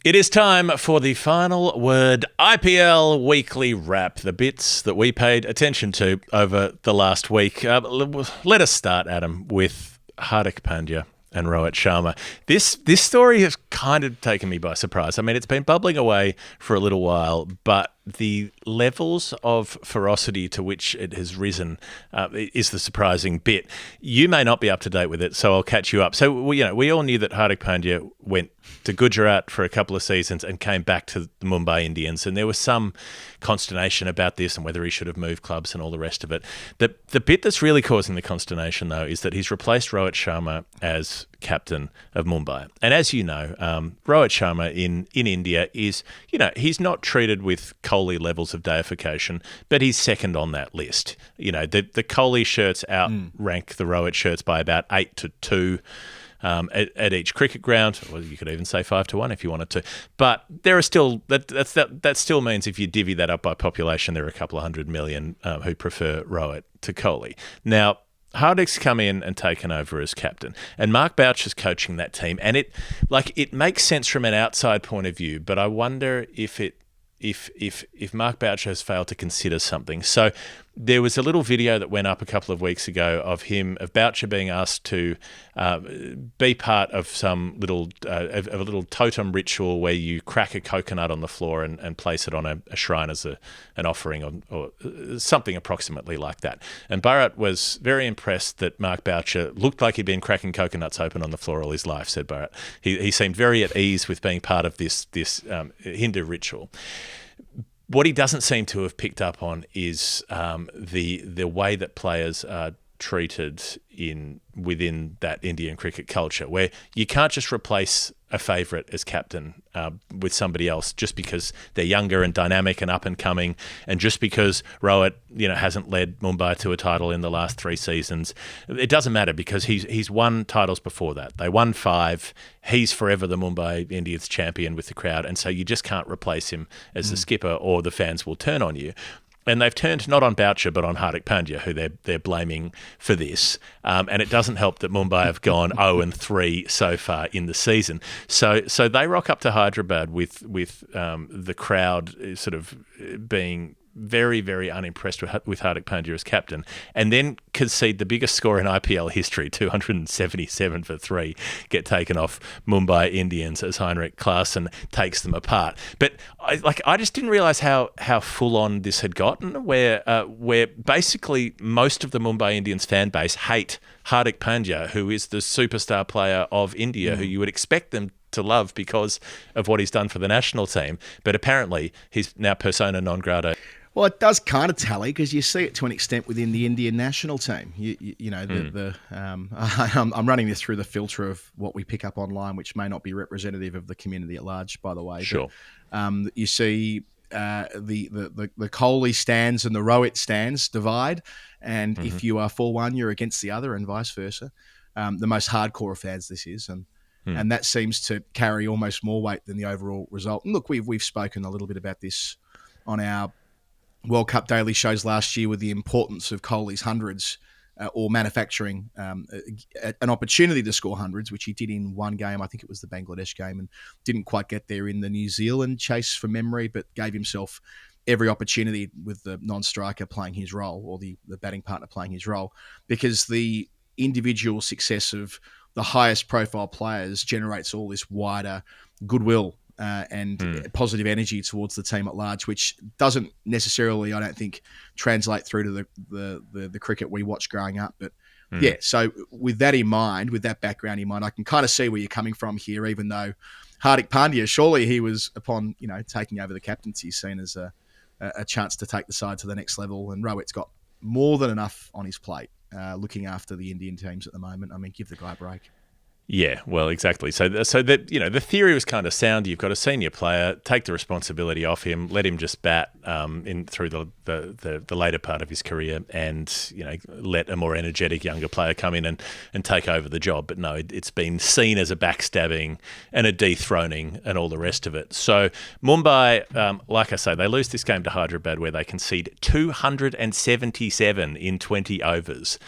It is time for the final word IPL weekly wrap, the bits that we paid attention to over the last week. Let us start, Adam, with Hardik Pandya and Rohit Sharma. This story has kind of taken me by surprise. I mean, it's been bubbling away for a little while, but the levels of ferocity to which it has risen is the surprising bit. You may not be up to date with it, so I'll catch you up. So, we all knew that Hardik Pandya went to Gujarat for a couple of seasons and came back to the Mumbai Indians, and there was some consternation about this and whether he should have moved clubs and all the rest of it. The bit that's really causing the consternation, though, is that he's replaced Rohit Sharma as captain of Mumbai. And as you know, Rohit Sharma in India is, he's not treated with Kohli levels of deification, but he's second on that list. The Kohli shirts outrank the Rohit shirts by about 8-2 at each cricket ground. Well, you could even say 5-1 if you wanted to. But there are still that still means if you divvy that up by population, there are a couple of 100 million who prefer Rohit to Kohli. Now, Hardik's come in and taken over as captain, and Mark Boucher's coaching that team, and it makes sense from an outside point of view, but I wonder if Mark Boucher has failed to consider something. So there was a little video that went up a couple of weeks ago of Boucher being asked to be part of some little a little totem ritual where you crack a coconut on the floor and place it on a shrine as an offering or something approximately like that. And Bharat was very impressed that Mark Boucher looked like he'd been cracking coconuts open on the floor all his life, said Bharat. He seemed very at ease with being part of this Hindu ritual. What he doesn't seem to have picked up on is the way that players are treated within that Indian cricket culture, where you can't just replace a favourite as captain with somebody else just because they're younger and dynamic and up and coming, and just because Rohit hasn't led Mumbai to a title in the last 3 seasons. It doesn't matter because he's won titles before that. They won 5. He's forever the Mumbai Indians champion with the crowd, and so you just can't replace him as the skipper or the fans will turn on you. And they've turned not on Boucher but on Hardik Pandya, who they're blaming for this. And it doesn't help that Mumbai have gone 0-3 so far in the season. So they rock up to Hyderabad with the crowd sort of being very, very unimpressed with Hardik Pandya as captain, and then concede the biggest score in IPL history, 277 for 3, get taken off Mumbai Indians as Henrich Klaasen takes them apart. But I just didn't realise how full on this had gotten, where basically most of the Mumbai Indians fan base hate Hardik Pandya, who is the superstar player of India, who you would expect them to love because of what he's done for the national team. But apparently he's now persona non grata. Well, it does kind of tally because you see it to an extent within the Indian national team. I'm running this through the filter of what we pick up online, which may not be representative of the community at large, by the way. Sure. But, you see the Kohli stands and the Rohit stands divide, and if you are for one, you're against the other, and vice versa. The most hardcore of fans this is, and that seems to carry almost more weight than the overall result. And look, we've spoken a little bit about this on our World Cup daily shows last year with the importance of Kohli's hundreds or manufacturing an opportunity to score hundreds, which he did in one game. I think it was the Bangladesh game, and didn't quite get there in the New Zealand chase from memory, but gave himself every opportunity with the non-striker playing his role, or the batting partner playing his role, because the individual success of the highest profile players generates all this wider goodwill and positive energy towards the team at large, which doesn't necessarily, I don't think, translate through to the cricket we watched growing up. But yeah, so with that in mind, with that background in mind, I can kind of see where you're coming from here, even though Hardik Pandya, surely he was, upon taking over the captaincy, seen as a chance to take the side to the next level. And Rohit's got more than enough on his plate looking after the Indian teams at the moment. I mean, give the guy a break. Yeah, well, exactly. So that the theory was kind of sound. You've got a senior player, take the responsibility off him, let him just bat through the later part of his career, and let a more energetic younger player come in and take over the job. But no, it's been seen as a backstabbing and a dethroning and all the rest of it. So Mumbai, like I say, they lose this game to Hyderabad, where they concede 277 in 20 overs,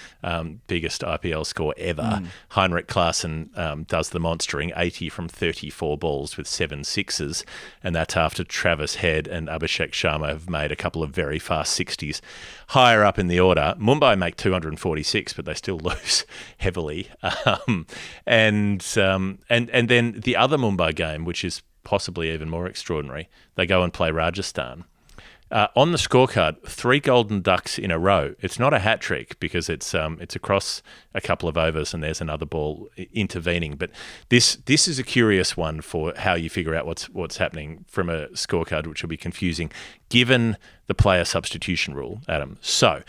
biggest IPL score ever. Henrich Klaasen then does the monstering, 80 from 34 balls with 7 sixes, and that's after Travis Head and Abhishek Sharma have made a couple of very fast 60s. Higher up in the order, Mumbai make 246, but they still lose heavily. And then the other Mumbai game, which is possibly even more extraordinary, they go and play Rajasthan. On the scorecard, 3 golden ducks in a row. It's not a hat trick because it's across a couple of overs and there's another ball intervening. But this is a curious one for how you figure out what's happening from a scorecard, which will be confusing given the player substitution rule, Adam. So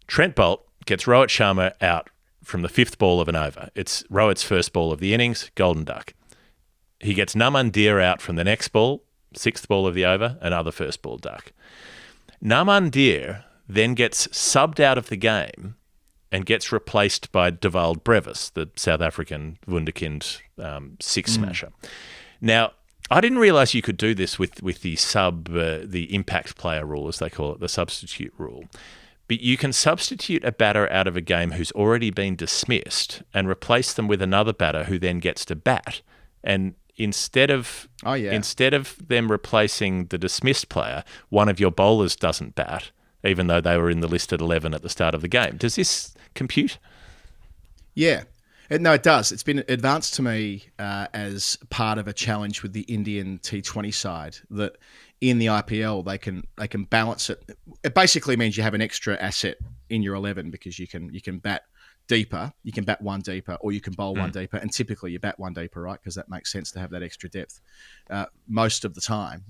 Trent Boult gets Rohit Sharma out from the 5th ball of an over. It's Rohit's first ball of the innings, golden duck. He gets Naman Dir out from the next ball, 6th ball of the over, another first ball duck. Naman Dir then gets subbed out of the game and gets replaced by Devald Brevis, the South African wunderkind six-smasher. Now, I didn't realise you could do this with the impact player rule, as they call it, the substitute rule. But you can substitute a batter out of a game who's already been dismissed and replace them with another batter who then gets to bat. And instead of them replacing the dismissed player, one of your bowlers doesn't bat, even though they were in the listed 11 at the start of the game. Does this compute? Yeah. No, it does. It's been advanced to me as part of a challenge with the Indian T20 side that in the IPL they can balance it. It basically means you have an extra asset in your 11 because you can bat deeper, you can bat one deeper, or you can bowl one deeper, and typically you bat one deeper, right? Because that makes sense to have that extra depth most of the time.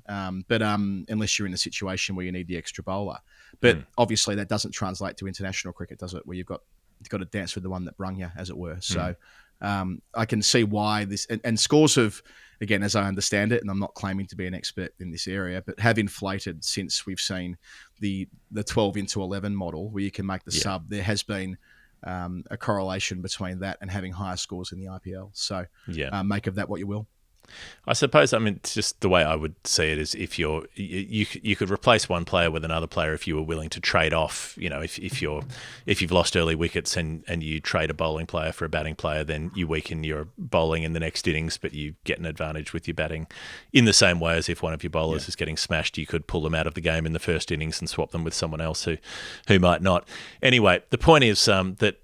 But unless you're in a situation where you need the extra bowler, but obviously that doesn't translate to international cricket, does it? Where you've got to dance with the one that brung you, as it were. So I can see why this and scores have, again, as I understand it, and I'm not claiming to be an expert in this area, but have inflated since we've seen the 12 into 11 model where you can make the sub. There has been a correlation between that and having higher scores in the IPL. So make of that what you will. I suppose, it's just the way I would see it is if you could replace one player with another player if you were willing to trade off. If you've lost early wickets and you trade a bowling player for a batting player, then you weaken your bowling in the next innings, but you get an advantage with your batting. In the same way as if one of your bowlers is getting smashed, you could pull them out of the game in the first innings and swap them with someone else who might not. Anyway, the point is that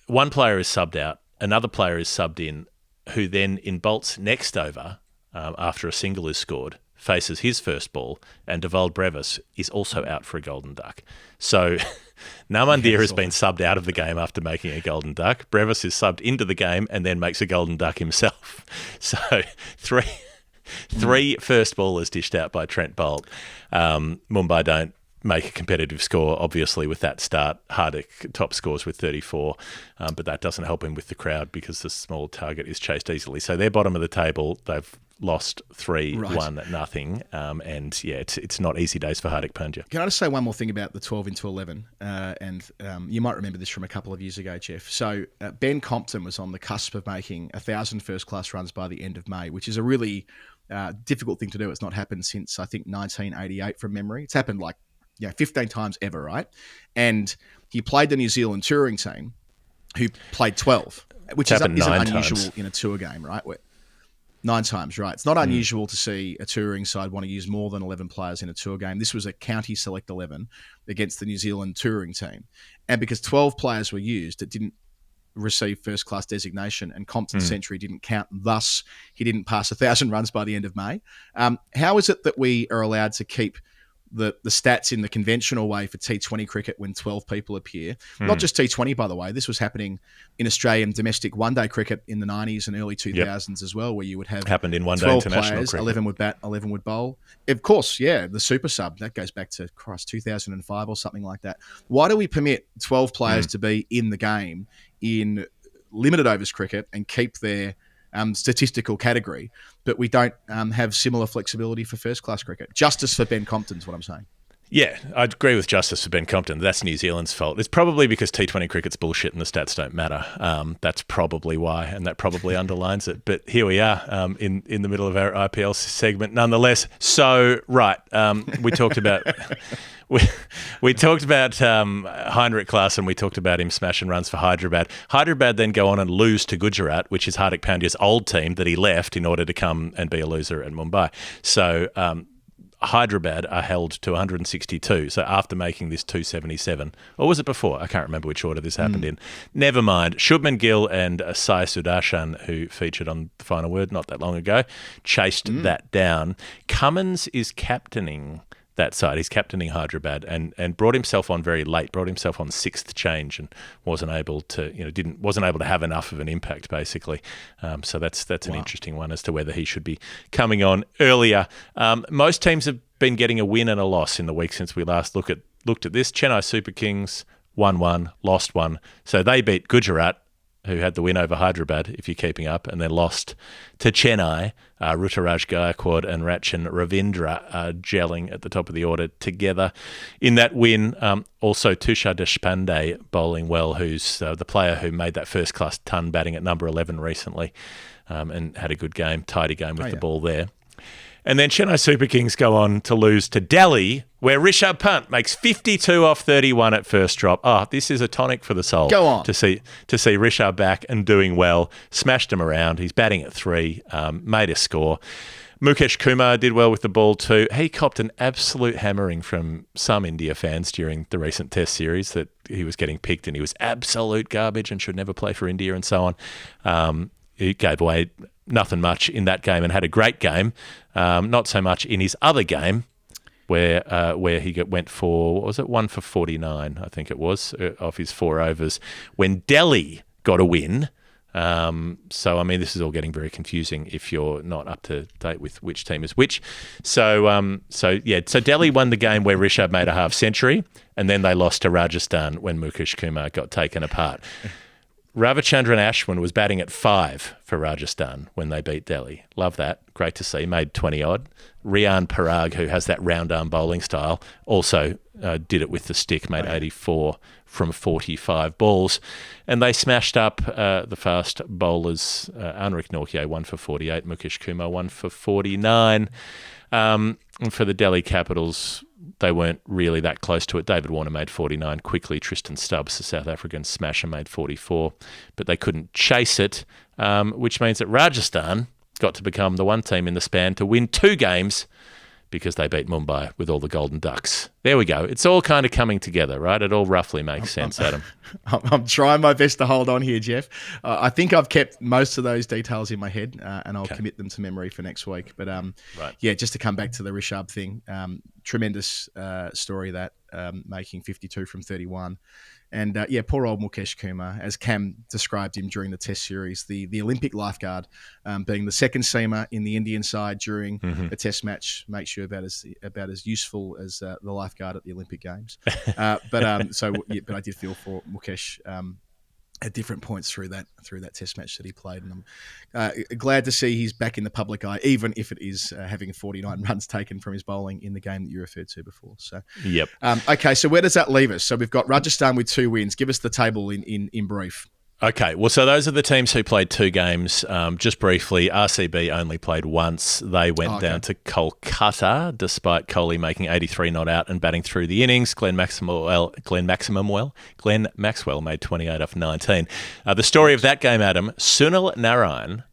one player is subbed out, another player is subbed in, who then in Boult's next over, after a single is scored, faces his first ball, and Devald Brevis is also out for a golden duck. So Naman Dir has been subbed out of the game after making a golden duck. Brevis is subbed into the game and then makes a golden duck himself. So three first ballers dished out by Trent Boult. Mumbai don't make a competitive score, obviously, with that start. Hardik top scores with 34, but that doesn't help him with the crowd because the small target is chased easily. So they're bottom of the table. They've lost 3-1-0. And it's not easy days for Hardik Pandya. Can I just say one more thing about the 12 into 11? And you might remember this from a couple of years ago, Jeff. So Ben Compton was on the cusp of making 1,000 first-class runs by the end of May, which is a really difficult thing to do. It's not happened since, I think, 1988 from memory. It's happened 15 times ever, right? And he played the New Zealand touring team, who played 12, which isn't unusual in a tour game, right? 9 times, right? It's not unusual to see a touring side want to use more than 11 players in a tour game. This was a county select 11 against the New Zealand touring team. And because 12 players were used, it didn't receive first-class designation, and Compton's century didn't count. Thus, he didn't pass 1,000 runs by the end of May. How is it that we are allowed to keep the stats in the conventional way for T20 cricket when 12 people appear? Not just T20, by the way. This was happening in Australian domestic one-day cricket in the 90s and early 2000s as well, where you would have happened in one-day 12 international players, cricket. 11 would bat, 11 would bowl. Of course, the super sub, that goes back to 2005 or something like that. Why do we permit 12 players to be in the game in limited overs cricket and keep their statistical category, but we don't have similar flexibility for first-class cricket? Justice for Ben Compton's what I'm saying. Yeah, I'd agree with justice for Ben Compton. That's New Zealand's fault. It's probably because T20 cricket's bullshit and the stats don't matter. That's probably why, and that probably underlines it. But here we are in the middle of our IPL segment nonetheless. So, right, we talked about we talked about Henrich Klaasen. We talked about him smashing runs for Hyderabad. Hyderabad then go on and lose to Gujarat, which is Hardik Pandya's old team that he left in order to come and be a loser at Mumbai. So Hyderabad are held to 162. So after making this 277, or was it before? I can't remember which order this happened in. Never mind. Shubman Gill and Sai Sudarshan, who featured on The Final Word not that long ago, chased that down. Cummins is captaining that side. He's captaining Hyderabad and brought himself on very late, brought himself on sixth change and wasn't able to have enough of an impact basically. So that's an interesting one as to whether he should be coming on earlier. Most teams have been getting a win and a loss in the week since we last looked at this. Chennai Super Kings won one, lost one. So they beat Gujarat, who had the win over Hyderabad, if you're keeping up, and then lost to Chennai. Ruturaj Gaikwad and Rachin Ravindra are gelling at the top of the order together in that win. Also, Tushar Deshpande bowling well, who's the player who made that first-class ton batting at number 11 recently and had a good game, tidy game with the ball there. And then Chennai Super Kings go on to lose to Delhi, where Rishabh Pant makes 52 off 31 at first drop. Oh, this is a tonic for the soul. Go on. To see Rishabh back and doing well. Smashed him around. He's batting at 3, made a score. Mukesh Kumar did well with the ball too. He copped an absolute hammering from some India fans during the recent Test series that he was getting picked and he was absolute garbage and should never play for India and so on. He gave away nothing much in that game and had a great game. Not so much in his other game where he went for, what was it, 1 for 49, I think it was, off his 4 overs, when Delhi got a win. So, I mean, this is all getting very confusing if you're not up to date with which team is which. So Delhi won the game where Rishabh made a half century, and then they lost to Rajasthan when Mukesh Kumar got taken apart. Ravichandran Ashwin was batting at 5 for Rajasthan when they beat Delhi. Love that. Great to see. Made 20-odd. Rian Parag, who has that round-arm bowling style, also did it with the stick, made 84 from 45 balls. And they smashed up the fast bowlers. Anrik Nortje, 1 for 48. Mukesh Kumar, 1 for 49. And for the Delhi Capitals, they weren't really that close to it. David Warner made 49 quickly. Tristan Stubbs, the South African smasher, made 44, but they couldn't chase it, which means that Rajasthan got to become the one team in the span to win 2 games because they beat Mumbai with all the Golden Ducks. There we go. It's all kind of coming together, right? It all roughly makes sense, Adam. I'm trying my best to hold on here, Jeff. I think I've kept most of those details in my head, and I'll commit them to memory for next week. But just to come back to the Rishabh thing, tremendous story that making 52 from 31. And poor old Mukesh Kumar, as Cam described him during the Test series, the Olympic lifeguard, being the second seamer in the Indian side during a Test match, makes you about as useful as the lifeguard at the Olympic Games. But I did feel for Mukesh at different points through that Test match that he played, and I'm glad to see he's back in the public eye, even if it is having 49 runs taken from his bowling in the game that you referred to before. So, yep. Okay, so where does that leave us? So we've got Rajasthan with 2 wins. Give us the table in brief. Okay, well, so those are the teams who played 2 games. Just briefly, RCB only played once. They went down to Kolkata, despite Kohli making 83 not out and batting through the innings. Glenn Maxwell made 28 off 19. The story of that game, Adam, Sunil Narine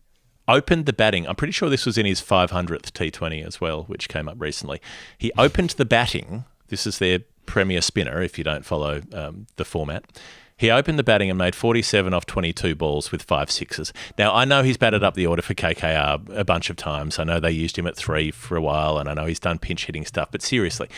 opened the batting. I'm pretty sure this was in his 500th T20 as well, which came up recently. He opened the batting. This is their premier spinner, if you don't follow the format. He opened the batting and made 47 off 22 balls with 5 sixes. Now, I know he's batted up the order for KKR a bunch of times. I know they used him at 3 for a while, and I know he's done pinch-hitting stuff. But seriously,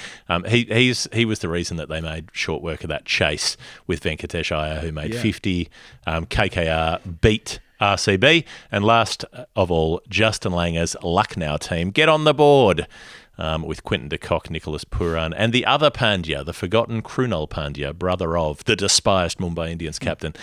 he was the reason that they made short work of that chase with Venkatesh Iyer, who made 50. KKR beat RCB. And last of all, Justin Langer's Lucknow team get on the board. With Quinton de Kock, Nicholas Pooran, and the other Pandya, the forgotten Krunal Pandya, brother of the despised Mumbai Indians captain,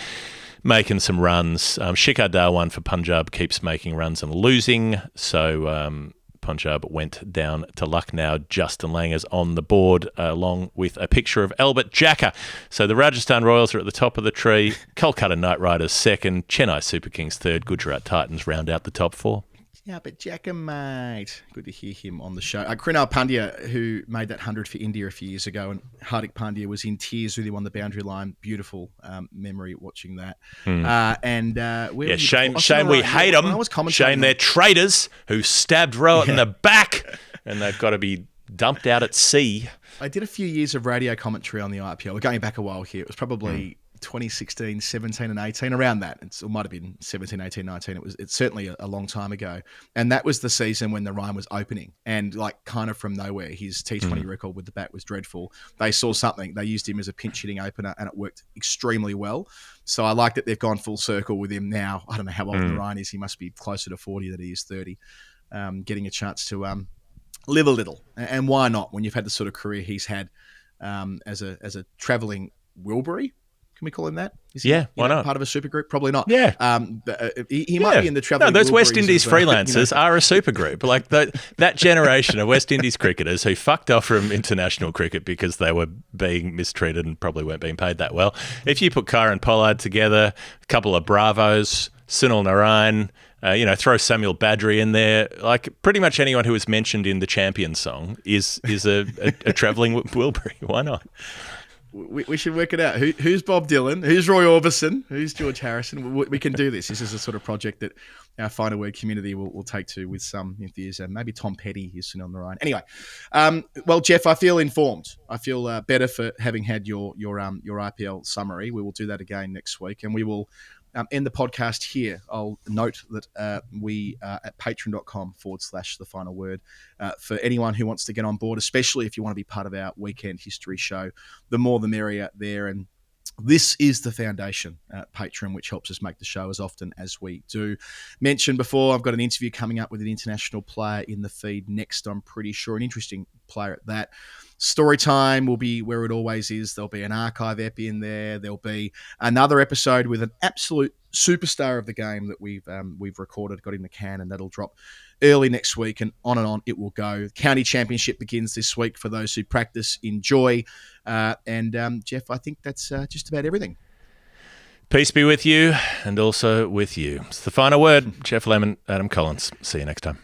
making some runs. Shikhar Dhawan for Punjab keeps making runs and losing, so Punjab went down to Lucknow. Justin Langer's on the board, along with a picture of Albert Jacka. So the Rajasthan Royals are at the top of the tree, Kolkata Knight Riders second, Chennai Super Kings third, Gujarat Titans round out the top 4. Yeah, but Jackham, mate. Good to hear him on the show. Krunal Pandya, who made that 100 for India a few years ago, and Hardik Pandya was in tears with him on the boundary line. Beautiful memory watching that. Shame we hate them. Shame they're traitors who stabbed Rohit in the back, and they've got to be dumped out at sea. I did a few years of radio commentary on the IPL. We're going back a while here. It was probably 2016, 17 and 18, around that. It might have been 17, 18, 19. It's certainly a long time ago. And that was the season when Narine was opening. And like kind of from nowhere, his T20 record with the bat was dreadful. They saw something. They used him as a pinch hitting opener and it worked extremely well. So I like that they've gone full circle with him now. I don't know how old Narine is. He must be closer to 40 than he is 30. Getting a chance to live a little. And why not when you've had the sort of career he's had as a travelling Wilbury? Can we call him that? Is he, why not? Part of a supergroup? Probably not. Yeah. He might be in the travelling. No, those West Indies freelancers are a supergroup. Like that generation of West Indies cricketers who fucked off from international cricket because they were being mistreated and probably weren't being paid that well. If you put Kieran Pollard together, a couple of Bravos, Sunil Narine, throw Samuel Badri in there. Like pretty much anyone who is mentioned in the Champion song is a travelling Wilbury. Why not? We should work it out. Who's Bob Dylan? Who's Roy Orbison? Who's George Harrison? We can do this. This is a sort of project that our Final Word community will take to with some enthusiasm. Maybe Tom Petty is Sunil Narine. Anyway, well, Jeff, I feel informed. I feel better for having had your IPL summary. We will do that again next week, and we will end the podcast here. I'll note that we are at patreon.com/the final word. For anyone who wants to get on board, especially if you want to be part of our weekend history show, the more the merrier there. And this is the foundation at Patreon, which helps us make the show as often as we do. Mentioned before, I've got an interview coming up with an international player in the feed next, I'm pretty sure. An interesting player at that. Story time will be where it always is. There'll be an archive epi in there. There'll be another episode with an absolute superstar of the game that we've recorded, got in the can, and that'll drop early next week, and on it will go. County Championship begins this week for those who practice. Enjoy. And Jeff, I think that's just about everything. Peace be with you and also with you. It's the final word. Jeff Lemon, Adam Collins. See you next time.